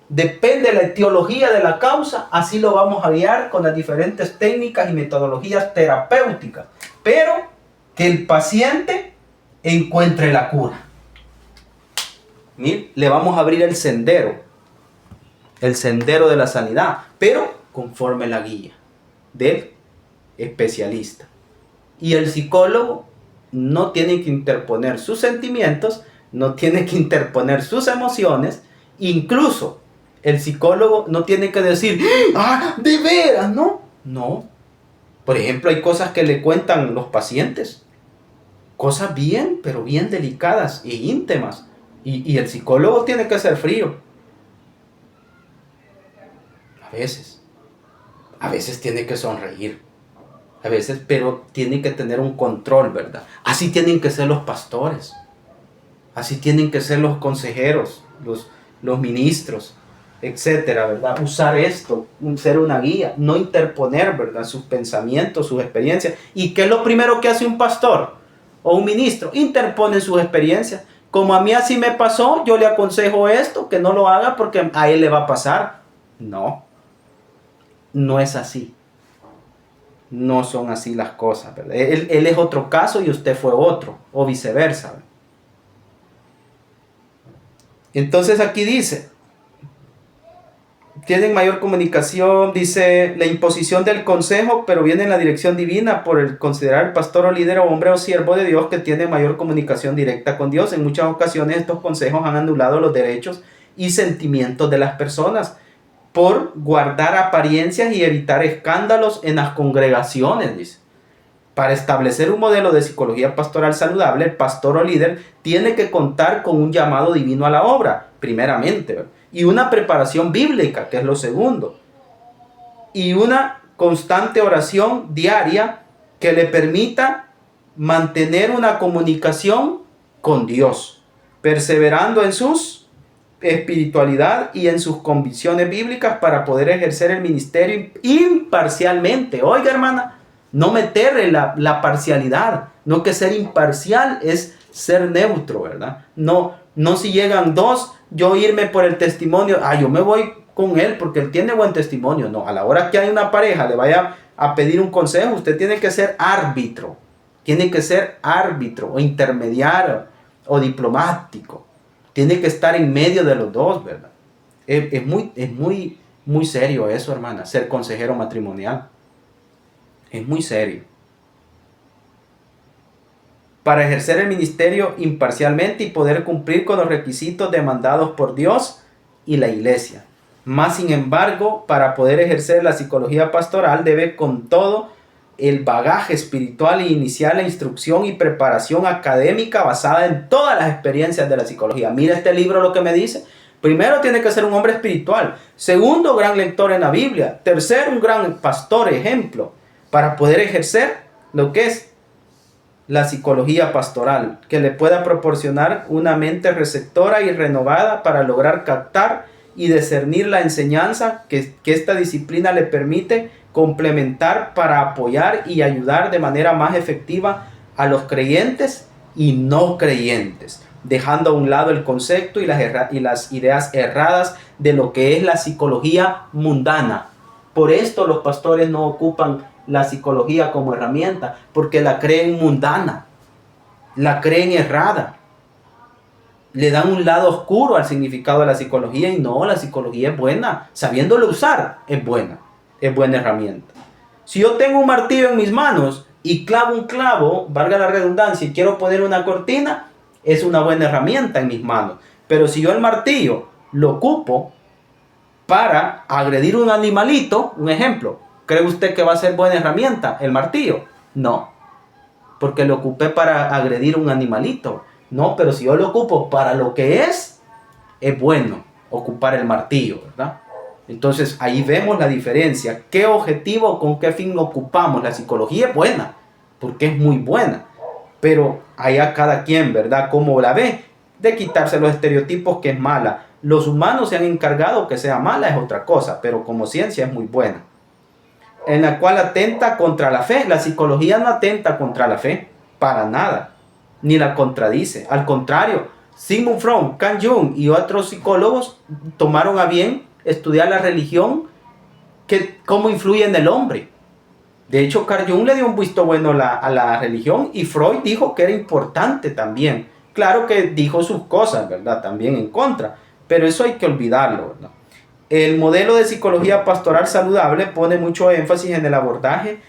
depende de la etiología de la causa, así lo vamos a guiar con las diferentes técnicas y metodologías terapéuticas, pero que el paciente encuentre la cura. Le vamos a abrir el sendero de la sanidad, pero conforme la guía del especialista. Y el psicólogo no tiene que interponer sus sentimientos, no tiene que interponer sus emociones, incluso el psicólogo no tiene que decir, de veras, no. Por ejemplo, hay cosas que le cuentan los pacientes, cosas pero bien delicadas e íntimas. Y el psicólogo tiene que ser frío. A veces tiene que sonreír. Pero tiene que tener un control, ¿verdad? Así tienen que ser los pastores. Así tienen que ser los consejeros, los ministros, etcétera, ¿verdad? Usar esto, ser una guía, no interponer, ¿verdad? Sus pensamientos, sus experiencias. ¿Y qué es lo primero que hace un pastor o un ministro? Interpone sus experiencias. Como a mí así me pasó, yo le aconsejo esto, que no lo haga porque a él le va a pasar. No es así. no son así las cosas, ¿verdad? Él es otro caso y usted fue otro, o viceversa, ¿verdad? Entonces aquí dice, tienen mayor comunicación, dice, la imposición del consejo, pero viene en la dirección divina por el considerar el pastor o líder o hombre o siervo de Dios que tiene mayor comunicación directa con Dios. En muchas ocasiones estos consejos han anulado los derechos y sentimientos de las personas por guardar apariencias y evitar escándalos en las congregaciones, dice. Para establecer un modelo de psicología pastoral saludable, el pastor o líder tiene que contar con un llamado divino a la obra, primeramente, ¿verdad? Y una preparación bíblica, que es lo segundo. Y una constante oración diaria que le permita mantener una comunicación con Dios, perseverando en sus espiritualidad y en sus convicciones bíblicas para poder ejercer el ministerio imparcialmente. Oiga, hermana, no meterle la parcialidad, no, que ser imparcial es ser neutro, ¿verdad? No si llegan dos, yo irme por el testimonio, yo me voy con él porque él tiene buen testimonio. No, a la hora que hay una pareja le vaya a pedir un consejo, usted tiene que ser árbitro, o intermediario o diplomático. Tiene que estar en medio de los dos, ¿verdad? Es muy serio eso, hermana, ser consejero matrimonial. Es muy serio. Para ejercer el ministerio imparcialmente y poder cumplir con los requisitos demandados por Dios y la iglesia. Más sin embargo, para poder ejercer la psicología pastoral debe con todo el bagaje espiritual e iniciar la instrucción y preparación académica basada en todas las experiencias de la psicología. Mira este libro lo que me dice. Primero, tiene que ser un hombre espiritual. Segundo, gran lector en la Biblia. Tercero, un gran pastor, ejemplo, para poder ejercer lo que es la psicología pastoral, que le pueda proporcionar una mente receptora y renovada para lograr captar y discernir la enseñanza que esta disciplina le permite complementar para apoyar y ayudar de manera más efectiva a los creyentes y no creyentes, dejando a un lado el concepto y las ideas erradas de lo que es la psicología mundana. Por esto los pastores no ocupan la psicología como herramienta, porque la creen mundana, la creen errada. Le dan un lado oscuro al significado de la psicología y no, la psicología es buena. Sabiéndolo usar, es buena herramienta. Si yo tengo un martillo en mis manos y clavo un clavo, valga la redundancia, y quiero poner una cortina, es una buena herramienta en mis manos. Pero si yo el martillo lo ocupo para agredir un animalito, un ejemplo, ¿cree usted que va a ser buena herramienta el martillo? No, porque lo ocupé para agredir un animalito. No, pero si yo lo ocupo para lo que es bueno ocupar el martillo, ¿verdad? Entonces ahí vemos la diferencia. ¿Qué objetivo, con qué fin ocupamos? La psicología es buena, porque es muy buena. Pero allá cada quien, ¿verdad? ¿Cómo la ve? De quitarse los estereotipos que es mala. Los humanos se han encargado que sea mala, es otra cosa, pero como ciencia es muy buena. En la cual atenta contra la fe. La psicología no atenta contra la fe, para nada, ni la contradice. Al contrario, Sigmund Freud, Carl Jung y otros psicólogos tomaron a bien estudiar la religión, cómo influye en el hombre. De hecho, Carl Jung le dio un visto bueno a la religión y Freud dijo que era importante también. Claro que dijo sus cosas, ¿verdad? También en contra, pero eso hay que olvidarlo, ¿verdad? El modelo de psicología pastoral saludable pone mucho énfasis en el abordaje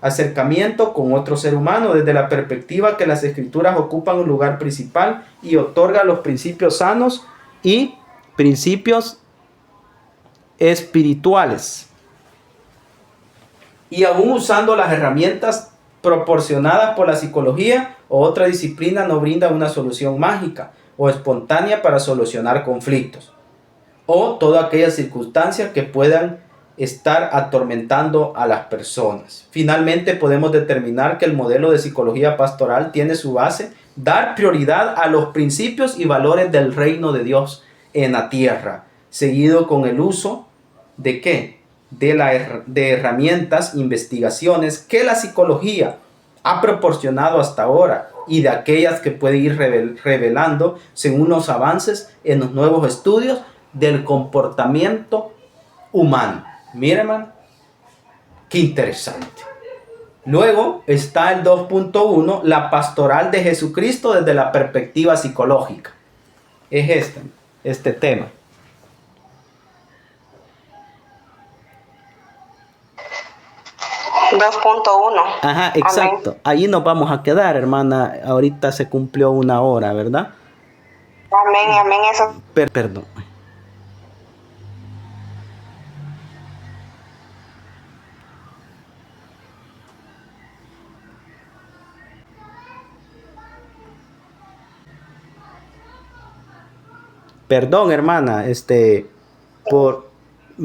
acercamiento con otro ser humano desde la perspectiva que las escrituras ocupan un lugar principal y otorga los principios sanos y principios espirituales. Y aún usando las herramientas proporcionadas por la psicología o otra disciplina no brinda una solución mágica o espontánea para solucionar conflictos o todas aquellas circunstancias que puedan estar atormentando a las personas. Finalmente podemos determinar que el modelo de psicología pastoral tiene su base dar prioridad a los principios y valores del reino de Dios en la tierra, seguido con el uso de ¿qué? De herramientas, investigaciones que la psicología ha proporcionado hasta ahora y de aquellas que puede ir revelando según los avances en los nuevos estudios del comportamiento humano. Mira, hermano, Qué interesante. Luego está el 2.1, la pastoral de Jesucristo desde la perspectiva psicológica. Es este tema. 2.1. Ajá, exacto. Amén. Ahí nos vamos a quedar, hermana. Ahorita se cumplió 1 hora, ¿verdad? Amén, amén, eso. Perdón. Perdón, hermana, por